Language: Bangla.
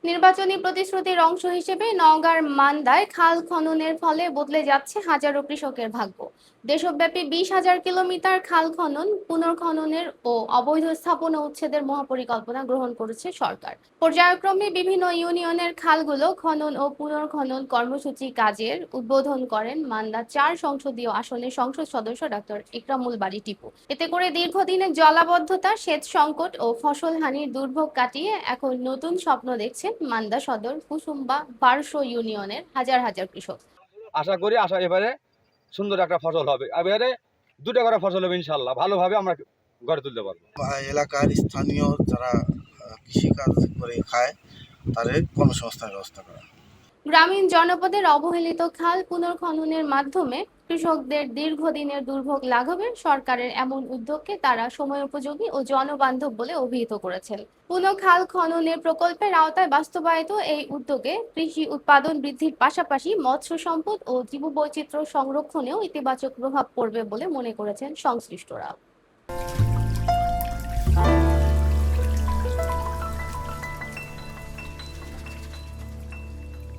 নির্বাচনী প্রতিশ্রুতির অংশ হিসেবে নওগাঁর মান্দায় খাল খননের ফলে বদলে যাচ্ছে হাজারো কৃষকের ভাগ্য। দেশব্যাপী 20,000 কিলোমিটার খাল খনন, পুনর্খননের ও অবৈধ স্থাপনা উচ্ছেদের মহাপরিকল্পনা গ্রহণ করেছে সরকার। পর্যায়ক্রমে বিভিন্ন ইউনিয়নের খালগুলো খনন ও পুনর্খনন কর্মসূচি কাজের উদ্বোধন করেন মান্দা 4 সংসদীয় আসনের সংসদ সদস্য ডক্টর ইকরামুল বারী টিপু। এতে করে দীর্ঘদিনের জলাবদ্ধতা, সেচ সংকট ও ফসলহানির দুর্ভোগ কাটিয়ে এখন নতুন স্বপ্ন দেখছেন মান্দা সদর কুসুম্বা বারশো ইউনিয়নের হাজার হাজার কৃষক। আশা এবারে সুন্দর একটা ফসল হবে, এবারে দুটো করে ফসল হবে ইনশাল্লাহ, ভালোভাবে আমরা গড়ে তুলতে পারবো। এলাকার স্থানীয় যারা কৃষিকাজ করে খায় তাদের কর্মসংস্থানের ব্যবস্থা করা। গ্রামীণ জনপদের অবহেলিত খাল পুনর্খননের মাধ্যমে কৃষকদের দীর্ঘদিনের দুর্ভোগ লাঘবে সরকারের এমন উদ্যোগকে তারা সময়োপযোগী ও জনবান্ধব বলে অভিহিত করেছেন। পুনঃ খাল খননের প্রকল্পের আওতায় বাস্তবায়িত এই উদ্যোগে কৃষি উৎপাদন বৃদ্ধির পাশাপাশি মৎস্য সম্পদ ও জীববৈচিত্র্য সংরক্ষণেও ইতিবাচক প্রভাব পড়বে বলে মনে করেছেন সংশ্লিষ্টরা।